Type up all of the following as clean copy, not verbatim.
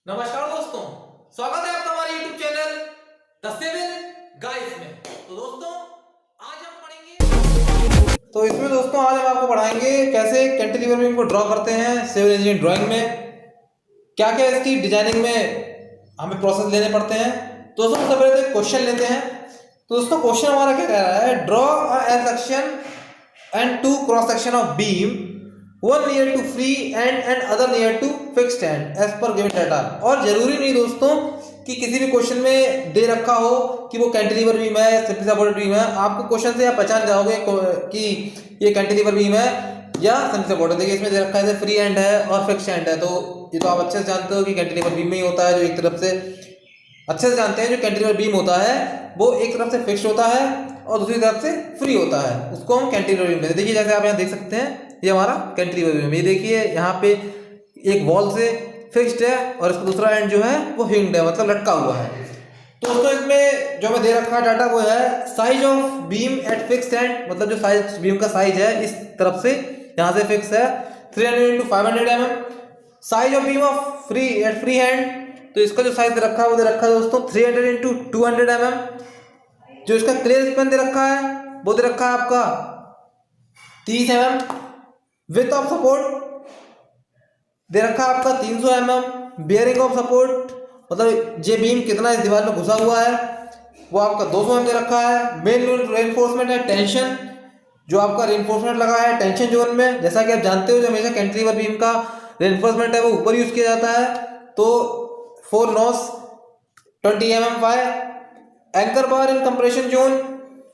नमस्कार दोस्तों, स्वागत है आपका हमारे YouTube channel The Civil Guys में। तो दोस्तों आज हम पढ़ेंगे इसमें दोस्तों आज हम आपको पढ़ाएंगे कैसे कैंटिलीवर बीम को ड्रॉ करते हैं सिविल इंजीनियरिंग ड्राइंग में, क्या क्या इसकी डिजाइनिंग में हमें प्रोसेस लेने पड़ते हैं। दोस्तों सबसे पहले तो क्वेश्चन लेते हैं। तो दोस्तों क्वेश्चन हमारा क्या कह रहा है, draw a L section and two cross section of beam, one near to free end and other near to fixed end as per given data। और जरूरी नहीं दोस्तों कि किसी भी क्वेश्चन में दे रखा हो कि वो कैंटिलीवर बीम है, सिंपली सपोर्टेड बीम है। आपको क्वेश्चन से आप पहचान जाओगे कि ये कैंटिलीवर बीम है या सिंपली सपोर्टेड। देखिए इसमें दे रखा है फ्री एंड है और फिक्स्ड एंड है, तो ये तो आप अच्छे से जानते हो कि कैंटिलीवर बीम में ही होता है। जो एक तरफ से अच्छे से जानते हैं, जो कैंटिलीवर बीम होता है वो एक तरफ से फिक्स्ड होता है और दूसरी तरफ से फ्री होता है, उसको हम कैंटिलीवर बीम कहते हैं। देखिए जैसे आप यहाँ देख सकते हैं, ये हमारा कैंटिलीवर बीम। ये देखिए यहाँ पे एक वॉल से फिक्स्ड है और इसका दूसरा एंड जो है वो हिंग्ड है, मतलब लटका हुआ है। तो दोस्तों इसमें जो हमें दे रखा है डाटा वो है size of beam at fixed end, मतलब जो साइज बीम का साइज है इस तरफ से यहाँ से फिक्स है 300 × 500 mm। Size of beam of free at free hand, तो इसका जो साइज दे रखा है वो दे रखा है दोस्तों 300 × 200 mm। जो इसका क्लियर स्पैन दे रखा है वो दे रखा है आपका 30 mm। विथ ऑफ सपोर्ट दे रखा है आपका 300 mm। बियरिंग ऑफ सपोर्ट, मतलब ये बीम कितना इस दीवार में घुसा हुआ है वो आपका 200 mm दे रखा है। मेन रेनफोर्समेंट है टेंशन, जो आपका रेनफोर्समेंट लगा है टेंशन जोन में। जैसा कि आप जानते हो जो हमेशा कैंटिलीवर बीम का रेनफोर्समेंट है वो ऊपर यूज किया जाता है। तो 4 nos 20 mm fire, anchor bar in compression zone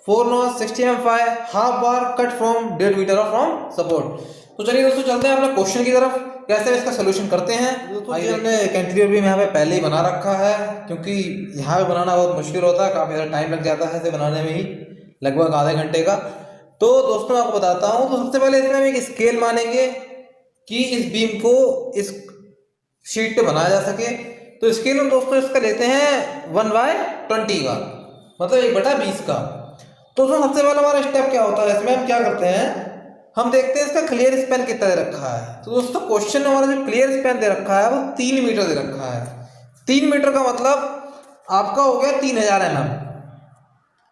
4 nos 60 mm fire, half bar cut from 1.5 metre off from support. तो चलिए दोस्तों चलते हैं अपने क्वेश्चन की तरफ, कैसे इसका सोल्यूशन करते हैं। दोस्तों हमने कैंटिलीवर बीम यहाँ पे पहले ही बना रखा है, क्योंकि यहाँ पे बनाना बहुत मुश्किल होता है, काफी ज़्यादा टाइम लग जाता है इसे बनाने में ही, लगभग आधे घंटे का। तो दोस्तों आपको बताता हूँ, तो सबसे पहले इसमें हम एक स्केल मानेंगे कि इस बीम को इस शीट पे बनाया जा सके। तो स्केल हम दोस्तों इसका लेते हैं 1/20 का, मतलब 1/20 का। तो सबसे पहले हमारा स्टेप क्या होता है, इसमें हम क्या करते हैं, हम देखते हैं इसका क्लियर स्पैन कितना दे रखा है। तो दोस्तों क्वेश्चन में हमारा जो क्लियर स्पैन दे रखा है वो 3 मीटर दे रखा है। 3 मीटर का मतलब आपका हो गया 3000 mm,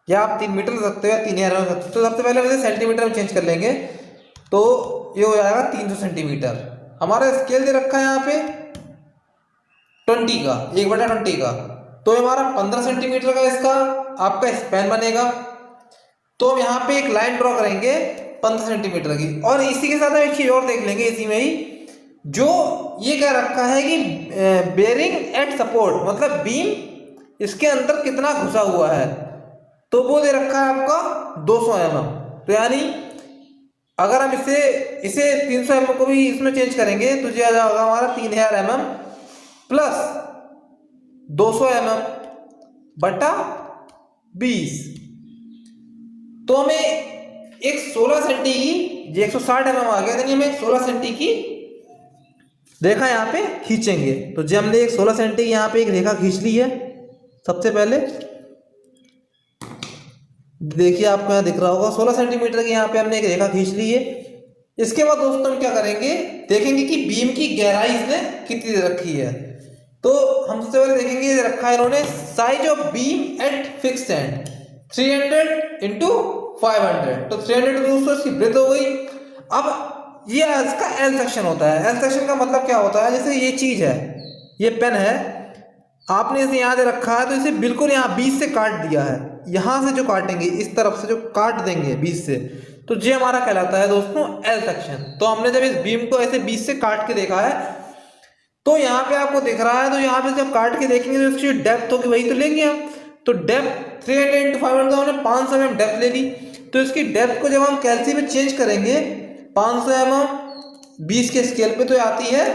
या आप 3 मीटर ले सकते हो या 3000 mm सकते हो। तो सबसे पहले हम इसे सेंटीमीटर में चेंज कर लेंगे, तो ये हो जाएगा 300 सेंटीमीटर। हमारा स्केल दे रखा है यहाँ पे 20 का, 1/20 का, तो हमारा 15 सेंटीमीटर का इसका आपका स्पैन बनेगा। तो हम यहाँ पे एक लाइन ड्रॉ करेंगे 15 सेंटीमीटर की, और इसी के साथ हम एक चीज और देख लेंगे इसी में ही, जो ये कह रखा है कि बेयरिंग एट सपोर्ट, मतलब बीम इसके अंदर कितना घुसा हुआ है, तो वो दे रखा है आपका 200 mm। तो यानी अगर हम इसे 300 mm को भी इसमें चेंज करेंगे तो जो आ जाएगा हमारा 3000 mm प्लस 200 mm बटा 20। तो हमें एक 16 सेंटी की, जो 160 mm आ गया, यानी हमें 16 सेंटी की रेखा यहाँ पे खींचेंगे। तो जो हमने एक 16 सेंटी यहाँ पे एक रेखा खींच ली है। सबसे पहले देखिए आपको यहाँ दिख रहा होगा 16 सेंटीमीटर की यहाँ पे हमने एक रेखा खींच ली है। इसके बाद दोस्तों हम क्या करेंगे, देखेंगे कि बीम की गहराई इसने कितनी दे रखी है। तो हम सबसे पहले देखेंगे दे रखा है इन्होंने size of beam at fixed end 300 × 500, तो 300 दोस्तों इसकी ब्रेथ हो गई। अब ये इसका एल सेक्शन होता है। एल सेक्शन का मतलब क्या होता है, जैसे ये चीज है, ये पेन है, आपने इसे यहाँ दे रखा है, तो इसे बिल्कुल यहाँ 20 से काट दिया है। यहाँ से जो काटेंगे, इस तरफ से जो काट देंगे 20 से, तो ये हमारा कहलाता है दोस्तों एल सेक्शन। तो हमने जब इस बीम को ऐसे 20 से काट के देखा है, तो यहाँ पे आपको दिख रहा है, तो यहाँ पे जब काट के देखेंगे तो इसकी डेप्थ होगी वही तो लेंगे हम। तो डेप्थ 300 × 500 हमने 500 mm डेप्थ ले ली। तो इसकी डेप्थ को जब हम कैल्सी में चेंज करेंगे 500 mm 20 के स्केल पे, तो आती है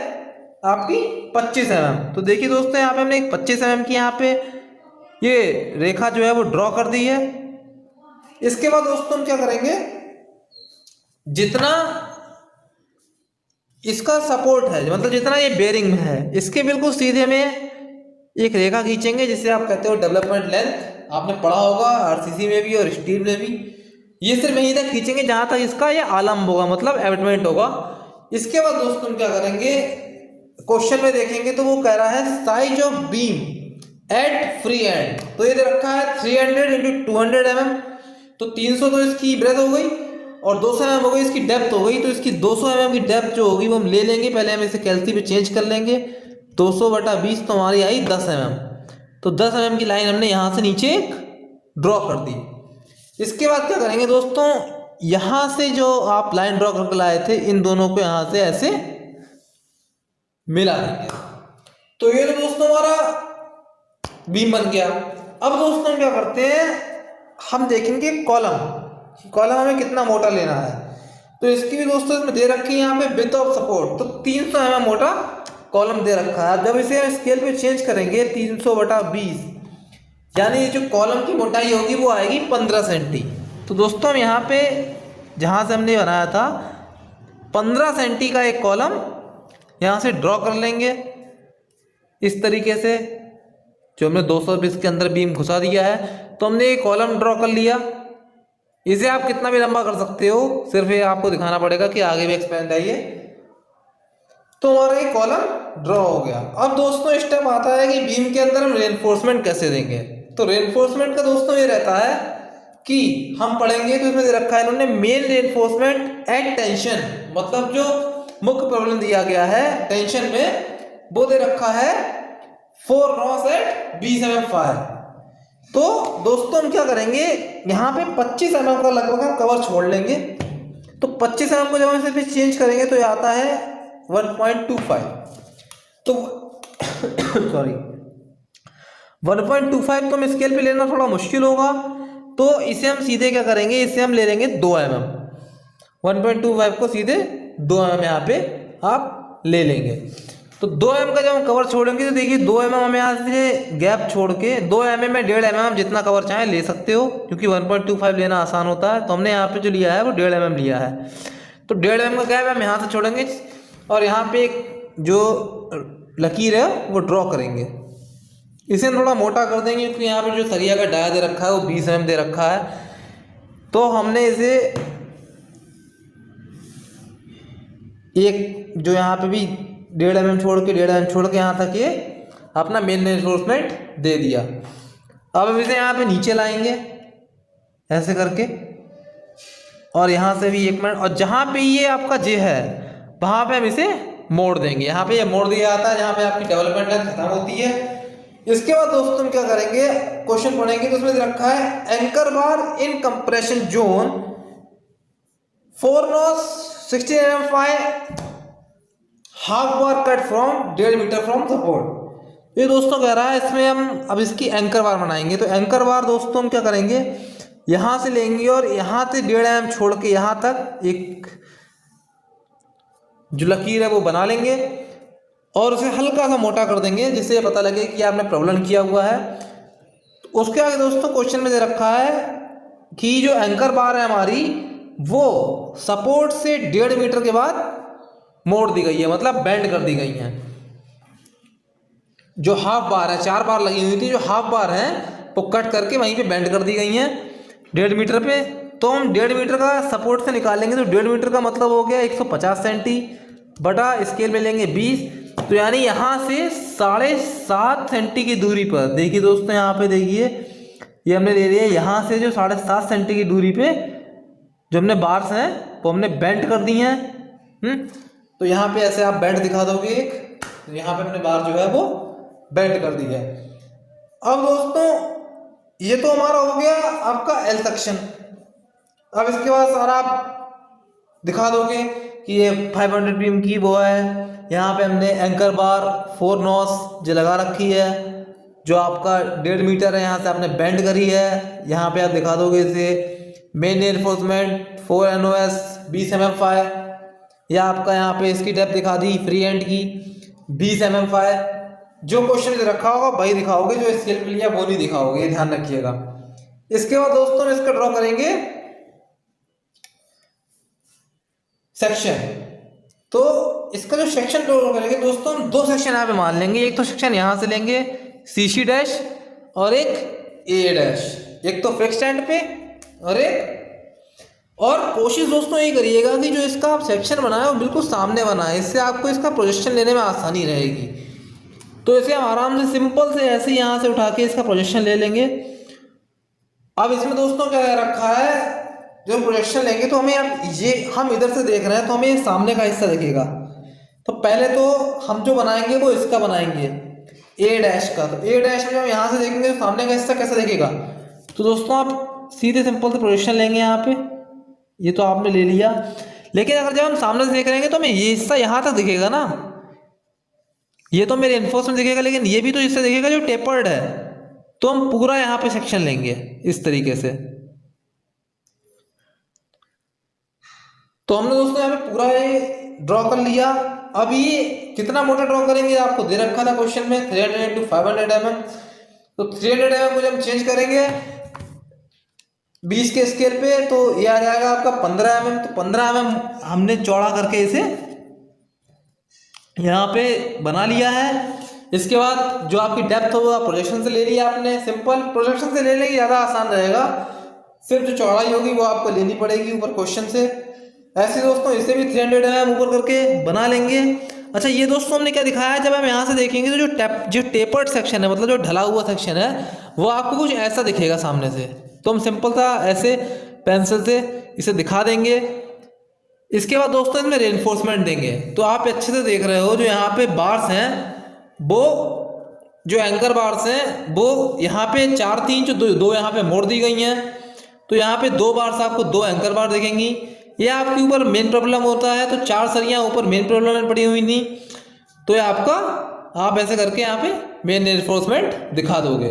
आपकी 25 mm। तो देखिए दोस्तों यहाँ पे हमने एक 25 mm की यहाँ पे ये रेखा जो है वो ड्रॉ कर दी है। इसके बाद दोस्तों हम क्या करेंगे, जितना इसका सपोर्ट है, मतलब जितना ये बेयरिंग में है, इसके बिल्कुल सीधे में एक रेखा खींचेंगे, जिसे आप कहते हो डेवलपमेंट लेंथ। आपने पढ़ा होगा आरसीसी में भी और स्टील में भी। ये सिर्फ यहीं तक खींचेंगे जहां तक इसका ये आलम्ब होगा, मतलब एबटमेंट होगा। इसके बाद दोस्तों क्या करेंगे, क्वेश्चन में देखेंगे तो वो कह रहा है size of beam at free end, तो ये दे रखा है 300 इंटू 200 mm, तो 300 तो इसकी ब्रेथ हो गई और 200 mm हो गई इसकी डेप्थ हो गई। तो इसकी 200 mm की डेप्थ जो होगी वो हम ले लेंगे, पहले हम इसे कैल्सी पे चेंज कर लेंगे। 200/20 तो हमारी आई 10 mm, तो 10 mm की लाइन हमने यहाँ से नीचे ड्रॉ कर दी। इसके बाद क्या करेंगे दोस्तों, यहाँ से जो आप लाइन ड्रॉ करके लाए थे इन दोनों को यहाँ से ऐसे मिला देंगे। तो ये तो दोस्तों हमारा बीम बन गया। अब दोस्तों क्या करते हैं, हम देखेंगे कॉलम हमें कितना मोटा लेना है। तो इसकी भी दोस्तों इसमें दे रखी है यहाँ पे विड्थ ऑफ सपोर्ट, तो 300 mm मोटा कॉलम दे रखा है। जब इसे स्केल पे चेंज करेंगे 300/20, यानी ये जो कॉलम की मोटाई होगी वो आएगी 15 सेंटी। तो दोस्तों हम यहाँ पे जहाँ से हमने बनाया था 15 सेंटी का एक कॉलम यहाँ से ड्रॉ कर लेंगे इस तरीके से। जो हमने 220 के अंदर बीम घुसा दिया है, तो हमने एक कॉलम ड्रॉ कर लिया। इसे आप कितना भी लंबा कर सकते हो, सिर्फ ये आपको दिखाना पड़ेगा कि आगे भी एक्सपेंड है ये। तो हमारा ये कॉलम ड्रॉ हो गया। अब दोस्तों स्टेप आता है कि बीम के अंदर हम रेनफोर्समेंट कैसे देंगे। तो रेनफोर्समेंट का दोस्तों ये रहता है कि हम पढ़ेंगे, तो इसमें दे रखा है इन्होंने मेन रेनफोर्समेंट एट टेंशन, मतलब जो मुख्य प्रॉब्लम दिया गया है टेंशन में वो दे रखा है 4 नॉस एट 20 mm फायर। तो दोस्तों हम क्या करेंगे, यहाँ पे 25 mm का लगभग हम कवर छोड़ लेंगे। तो 25 mm को जब हम इसे चेंज करेंगे तो ये आता है 1.25, तो सॉरी 1.25 तो हम स्केल पे लेना थोड़ा मुश्किल होगा, तो इसे हम सीधे क्या करेंगे, इसे हम ले लेंगे 2 mm। 1.25 को सीधे 2 mm यहाँ पे आप ले लेंगे। तो 2 mm का जब हम कवर छोड़ेंगे तो देखिए 2 mm हम यहाँ से गैप छोड़ के 2 mm में 1.5 mm जितना कवर चाहे ले सकते हो, क्योंकि 1.25 लेना आसान होता है। तो हमने यहाँ पे जो लिया है वो 1.5 mm लिया है। तो 1.5 mm का गैप हम यहाँ से छोड़ेंगे और यहाँ पे एक जो लकीर है वो ड्रॉ करेंगे। इसे थोड़ा मोटा कर देंगे क्योंकि यहाँ पे जो सरिया का डाया दे रखा है वो 20 mm दे रखा है। तो हमने इसे एक जो यहाँ पे भी 1.5 mm छोड़ के यहाँ तक ये अपना मेन रेनफोर्समेंट दे दिया। अब हम इसे यहाँ पे नीचे लाएंगे ऐसे करके, और यहाँ से भी 1 मिनट, और जहाँ पे ये आपका जे है वहाँ पे हम इसे मोड़ देंगे। यहाँ पे ये मोड़ दिया जाता है जहाँ पे आपकी डेवलपमेंट लाइन खत्म होती है। इसके बाद दोस्तों हम क्या करेंगे, क्वेश्चन पढ़ेंगे। तो उसमें रखा है anchor bar in compression zone 4 nos 60 mm fire half bar cut from 1.5 metre from support. ये दोस्तों कह रहा है इसमें हम अब इसकी एंकर बार बनाएंगे। तो एंकर बार दोस्तों हम क्या करेंगे, यहाँ से लेंगे और यहाँ से 1.5 mm छोड़ के यहाँ तक एक जो लकीर है वो बना लेंगे और उसे हल्का सा मोटा कर देंगे जिससे पता लगे कि आपने प्रॉब्लम किया हुआ है। उसके आगे दोस्तों क्वेश्चन में दे रखा है कि जो एंकर बार है हमारी वो सपोर्ट से 1.5 मीटर के बाद मोड़ दी गई है, मतलब बेंड कर दी गई है। जो हाफ बार है, 4 बार लगी हुई थी, जो हाफ बार है वो कट करके वहीं पे बेंड कर दी गई हैं 1.5 मीटर पे। तो हम 1.5 मीटर का सपोर्ट से निकालेंगे तो 1.5 मीटर का मतलब हो गया 150 सेंटी बटा स्केल में लेंगे 20, तो यानी यहाँ से 7.5 सेंटी की दूरी पर, देखिए दोस्तों यहाँ पे देखिए ये हमने ले लिया यहाँ से जो 7.5 सेंटी की दूरी पे जो हमने बार्स हैं वो हमने बेंड कर दी हैं। तो यहाँ पे ऐसे आप बेंड दिखा दोगे एक, तो यहाँ पे हमने बार जो है वो बेंड कर दी है। अब दोस्तों ये तो हमारा हो गया आपका एल सेक्शन। अब इसके बाद सारा आप दिखा दोगे कि ये 500 pm की वो है। यहाँ पे हमने एंकर बार 4 नॉस जो लगा रखी है, जो आपका 1.5 मीटर है यहाँ से आपने बेंड करी है। यहाँ पे आप दिखा दोगे इसे main reinforcement 4 NOS 20 mm fire, या आपका यहाँ पे इसकी डेप्थ दिखा दी फ्री एंड की 20 mm फायर। जो क्वेश्चन रखा होगा वही दिखाओगे, जो स्केल पे लिया वो नहीं दिखाओगे, ये ध्यान रखिएगा। इसके बाद दोस्तों हम इसका ड्रॉ करेंगे सेक्शन। तो इसका जो सेक्शन ड्रॉ करेंगे दोस्तों हम 2 सेक्शन यहाँ पे मान लेंगे। एक तो सेक्शन यहाँ से लेंगे CC डैश और एक A डैश, एक तो फिक्स्ड एंड पे और एक और कोशिश दोस्तों ये करिएगा कि जो इसका आप सेक्शन बनाए वो बिल्कुल सामने बनाए, इससे आपको इसका प्रोजेक्शन लेने में आसानी रहेगी। तो इसे हम आराम से सिंपल से ऐसे यहाँ से उठा के इसका प्रोजेक्शन ले लेंगे। अब इसमें दोस्तों क्या रखा है, जो प्रोजेक्शन लेंगे तो हमें अब ये हम इधर से देख रहे हैं तो हमें ये सामने का हिस्सा दिखेगा। तो पहले तो हम जो बनाएंगे वो इसका बनाएंगे ए डैश का। तो ए डैश में जब हम यहाँ से देखेंगे तो सामने का हिस्सा कैसा दिखेगा। तो दोस्तों आप सीधे सिंपल से प्रोजेक्शन लेंगे यहाँ पे, ये तो आपने ले लिया। लेकिन अगर जब हम सामने से देख रहे हैं तो हमें ये हिस्सा यहाँ तक दिखेगा ना, ये तो मेरे इन्फोर्स में दिखेगा, लेकिन ये भी तो इससे दिखेगा जो टेपर्ड है। तो हम पूरा यहाँ पे सेक्शन लेंगे इस तरीके से। तो हमने दोस्तों यहाँ पे पूरा ये ड्रॉ कर लिया। अब ये कितना मोटा ड्रॉ करेंगे आपको दे रखा था क्वेश्चन में 300 into 500 mm। तो 300 mm को जब हम चेंज करेंगे 20 के स्केल पे तो ये आ जाएगा आपका 15 mm। तो 15 mm हमने चौड़ा करके इसे यहाँ पे बना लिया है। इसके बाद जो आपकी डेप्थ हो वो आप प्रोजेक्शन से ले लिया आपने, सिंपल प्रोजेक्शन से ले लेंगे ज़्यादा आसान रहेगा। सिर्फ जो चौड़ाई होगी वो आपको लेनी पड़ेगी ऊपर क्वेश्चन से। ऐसे दोस्तों इसे भी 300 mm ऊपर करके बना लेंगे। अच्छा ये दोस्तों हमने क्या दिखाया है, जब हम यहाँ से देखेंगे तो जो टेपर्ड सेक्शन है, मतलब जो ढला हुआ सेक्शन है, वो आपको कुछ ऐसा दिखेगा सामने से। तो हम सिंपल सा ऐसे पेंसिल से इसे दिखा देंगे। इसके बाद दोस्तों इसमें रेनफोर्समेंट देंगे। तो आप अच्छे से देख रहे हो जो यहाँ पे बार्स हैं, वो जो एंकर बार्स हैं वो यहाँ पे 4 3 जो दो यहाँ पे मोड़ दी गई हैं। तो यहाँ पे 2 बार्स आपको 2 एंकर बार दिखेंगी। ये आपके ऊपर मेन प्रॉब्लम होता है, तो 4 सरियाँ ऊपर मेन प्रॉब्लम में पड़ी हुई थी, तो ये आपका आप ऐसे करके यहाँ पे मेन रेनफोर्समेंट दिखा दोगे।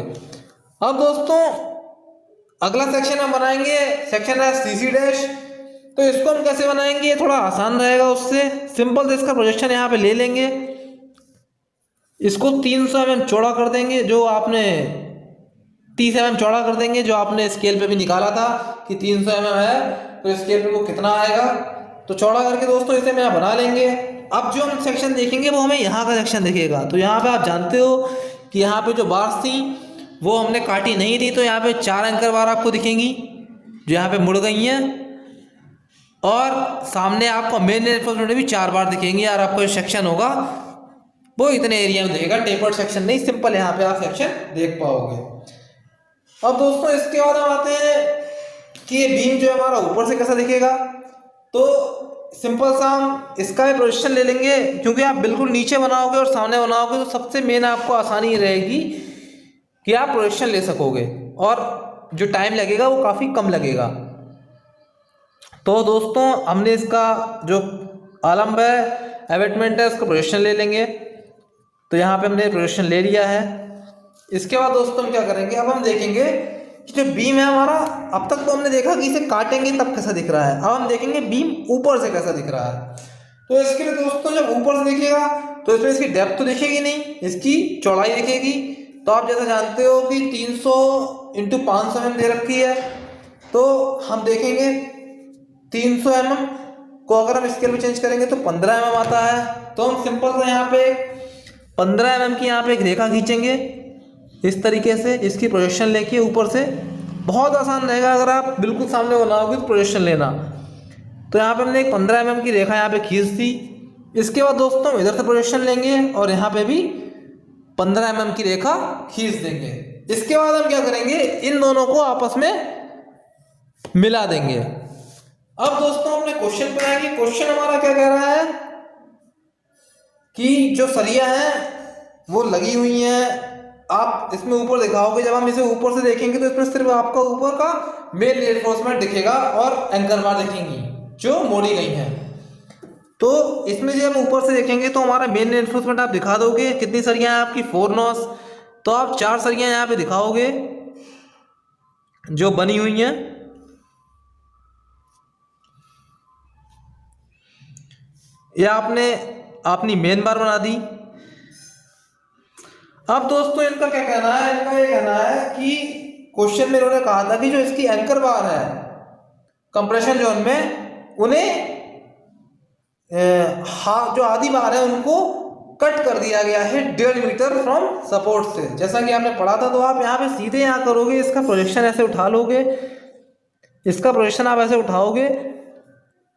अब दोस्तों अगला सेक्शन हम बनाएंगे, सेक्शन है सीसी डैश। तो इसको हम कैसे बनाएंगे, ये थोड़ा आसान रहेगा उससे। सिंपल से इसका प्रोजेक्शन यहाँ पे ले लेंगे, इसको 300 mm चौड़ा कर देंगे, जो आपने 30 mm चौड़ा कर देंगे, जो आपने स्केल पे भी निकाला था कि 300 mm है तो स्केल पे वो कितना आएगा। तो चौड़ा करके दोस्तों इसे हम यहाँ बना लेंगे। अब जो हम सेक्शन देखेंगे वो हमें यहाँ का सेक्शन दिखेगा। तो यहाँ पे आप जानते हो कि यहाँ पे जो बार्स थी वो हमने काटी नहीं थी, तो यहाँ पे 4 एंकर बार आपको दिखेंगी जो यहाँ पे मुड़ गई हैं, और सामने आपको मेन रेनफोर्समेंट में भी 4 बार दिखेंगी। यार आपका जो सेक्शन होगा वो इतने एरिया में दिखेगा, टेपर्ड सेक्शन नहीं, सिंपल यहाँ पे आप सेक्शन देख पाओगे। अब दोस्तों इसके बाद हम आते हैं कि ये बीम जो है हमारा ऊपर से कैसा दिखेगा। तो सिंपल सा हम इसका भी प्रोजेक्शन ले लेंगे, क्योंकि आप बिल्कुल नीचे बनाओगे और सामने बनाओगे तो सबसे मेन आपको आसानी रहेगी कि आप प्रोजेक्शन ले सकोगे, और जो टाइम लगेगा वो काफ़ी कम लगेगा। तो दोस्तों हमने इसका जो आलम्ब है, एबेटमेंट है, उसका प्रोजेक्शन ले लेंगे। तो यहाँ पे हमने प्रोजेक्शन ले लिया है। इसके बाद दोस्तों हम क्या करेंगे, अब हम देखेंगे कि जो बीम है हमारा, अब तक तो हमने देखा कि इसे काटेंगे तब कैसा दिख रहा है, अब हम देखेंगे बीम ऊपर से कैसा दिख रहा है। तो इसके लिए दोस्तों जब ऊपर से दिखेगा तो इसमें इसकी डेप्थ तो दिखेगी नहीं, इसकी चौड़ाई दिखेगी। तो आप जैसा जानते हो कि 300 × 500 mm दे रखी है, तो हम देखेंगे 300 mm को अगर हम स्केल में चेंज करेंगे तो 15 mm आता है। तो हम सिंपल से यहाँ पे 15 mm की यहाँ पे एक रेखा खींचेंगे इस तरीके से, इसकी प्रोजेक्शन लेके ऊपर से। बहुत आसान रहेगा अगर आप बिल्कुल सामने बनाओगे तो प्रोजेक्शन लेना। तो यहाँ पे हमने एक 15 mm की रेखा यहाँ पे खींच दी। इसके बाद दोस्तों हम इधर से प्रोजेक्शन लेंगे और यहाँ पे भी 15 mm की रेखा खींच देंगे। इसके बाद हम क्या करेंगे, इन दोनों को आपस में मिला देंगे। अब दोस्तों अपने क्वेश्चन पर आएंगे। क्वेश्चन हमारा क्या कह रहा है कि जो सरिया है वो लगी हुई है, आप इसमें ऊपर दिखाओगे। जब हम इसे ऊपर से देखेंगे तो इसमें सिर्फ आपका ऊपर का मेन रेनफोर्समेंट दिखेगा और एंकर बार दिखेंगी जो मोड़ी गई हैं। तो इसमें जब हम ऊपर से देखेंगे तो हमारा मेन रेनफोर्समेंट आप दिखा दोगे। कितनी सरियां हैं आपकी, 4 नॉस। तो आप 4 सरियां यहाँ पे दिखाओगे जो बनी हुई हैं। या आपने अपनी मेन बार बना दी। अब दोस्तों इनका क्या कहना है, इनका ये कहना है कि क्वेश्चन में इन्होंने कहा था कि जो इसकी एंकर बार है कंप्रेशन जोन में, उन्हें जो आधी बार है उनको कट कर दिया गया है 1.5 मीटर फ्रॉम सपोर्ट से, जैसा कि आपने पढ़ा था। तो आप यहाँ पे सीधे यहाँ करोगे, इसका प्रोजेक्शन ऐसे उठा लोगे, इसका प्रोजेक्शन आप ऐसे उठाओगे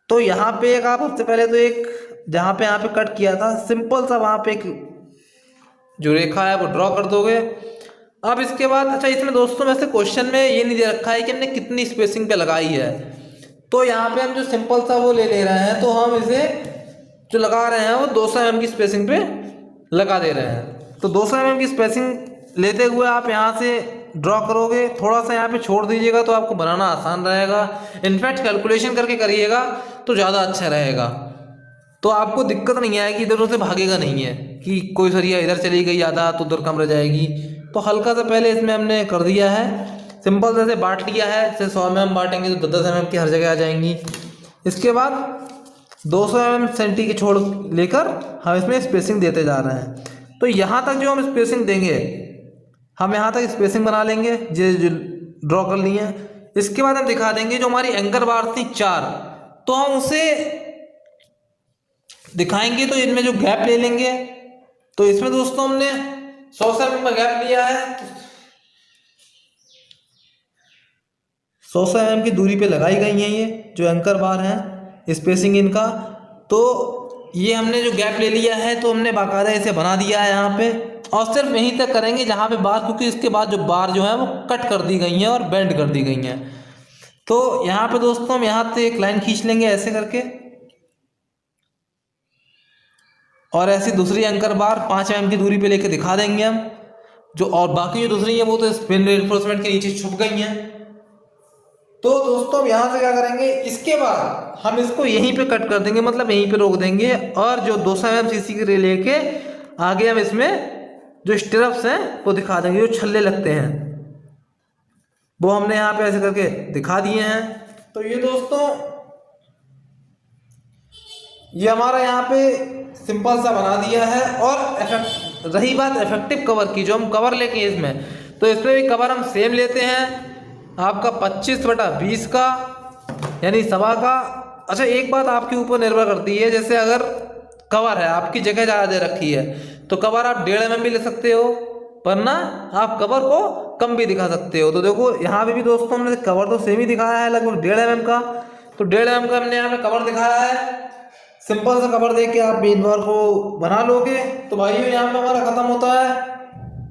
तो यहाँ पे एक आप सबसे पहले तो एक जहाँ पे यहाँ पे कट किया था सिंपल सा वहाँ पे एक जो रेखा है वो ड्रॉ कर दोगे। अब इसके बाद अच्छा इसमें दोस्तों वैसे क्वेश्चन में ये नहीं दे रखा है कि हमने कितनी स्पेसिंग पे लगाई है, तो यहाँ पे हम जो सिंपल सा वो ले रहे हैं, तो हम इसे जो लगा रहे हैं वो 200 mm की स्पेसिंग पे लगा दे रहे हैं। तो 200 mm की स्पेसिंग लेते हुए आप यहाँ से ड्रॉ करोगे, थोड़ा सा यहाँ पे छोड़ दीजिएगा तो आपको बनाना आसान रहेगा। इनफैक्ट कैलकुलेशन करके करिएगा तो ज़्यादा अच्छा रहेगा, तो आपको दिक्कत नहीं आएगी, इधर उधर से भागेगा नहीं है कि कोई सरिया इधर चली गई आधा तो उधर कम रह जाएगी। तो हल्का सा पहले इसमें हमने कर दिया है, सिंपल जैसे बांट लिया है, जैसे 100 mm बांटेंगे तो 10 mm की हर जगह आ जाएंगी। इसके बाद 200 mm सेंटी की छोड़ लेकर हम इसमें स्पेसिंग देते जा रहे हैं। तो यहाँ तक जो हम स्पेसिंग देंगे, हम यहाँ तक स्पेसिंग बना लेंगे जो ड्रॉ कर ली है। इसके बाद हम दिखा देंगे जो हमारी एंकर बार थी 4, तो हम उसे दिखाएंगे तो इनमें जो गैप ले लेंगे। तो इसमें दोस्तों हमने 100 mm का गैप लिया है, 100 mm की दूरी पे लगाई गई हैं ये जो एंकर बार हैं, स्पेसिंग इनका। तो ये हमने जो गैप ले लिया है तो हमने बाकायदा इसे बना दिया है यहाँ पे, और सिर्फ यहीं तक करेंगे जहाँ पे बार, क्योंकि इसके बाद जो बार जो है वो कट कर दी गई हैं और बेंड कर दी गई हैं। तो यहाँ पे दोस्तों हम यहाँ से एक लाइन खींच लेंगे ऐसे करके, और ऐसी दूसरी एंकर बार 5 mm की दूरी पे लेके दिखा देंगे हम जो, और बाकी जो दूसरी है वो तो स्पिन रेनफोर्समेंट के नीचे छुप गई हैं। तो दोस्तों हम यहाँ से क्या करेंगे, इसके बाद हम इसको यहीं पे कट कर देंगे, मतलब यहीं पे रोक देंगे, और जो 200 mm सीसी के लेके आगे हम इसमें जो स्टिरप्स हैं वो दिखा देंगे, जो छल्ले लगते हैं वो हमने यहाँ पे ऐसे करके दिखा दिए हैं। तो ये दोस्तों ये हमारा यहाँ पे सिंपल सा बना दिया है। और रही बात इफेक्टिव कवर की, जो हम कवर लेके इसमें, तो इसमें भी कवर हम सेम लेते हैं आपका 25/20 का, यानी सवा का। अच्छा एक बात आपके ऊपर निर्भर करती है, जैसे अगर कवर है आपकी जगह ज़्यादा दे रखी है तो कवर आप 1.5 mm भी ले सकते हो, वरना आप कवर को कम भी दिखा सकते हो। तो देखो यहाँ पे भी दोस्तों हमने कवर तो सेम ही दिखाया है लगभग 1.5 mm का, तो 1.5 mm का हमने यहाँ पे कवर दिखाया है। सिंपल सा कवर दे के आप मेन बार को बना लोगे। तो भाइयों यहाँ पे हमारा खत्म होता है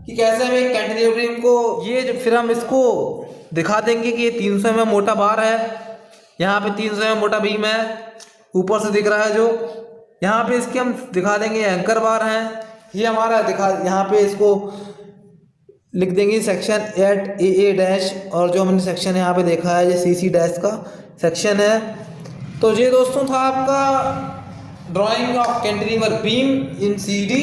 कि कैसे हम एक कैंटिलीवर बीम को, ये जो फिर हम इसको दिखा देंगे कि ये 300 mm मोटा बार है, यहाँ पे 300 mm मोटा बीम है, ऊपर से दिख रहा है जो, यहाँ पे इसके हम दिखा देंगे एंकर बार हैं, ये हमारा दिखा, यहाँ पे इसको लिख देंगे सेक्शन 8 AA डैश, और जो हमने सेक्शन यहाँ पे देखा है ये CC डैश का सेक्शन है। तो ये दोस्तों था आपका drying of cantilever beam in CD।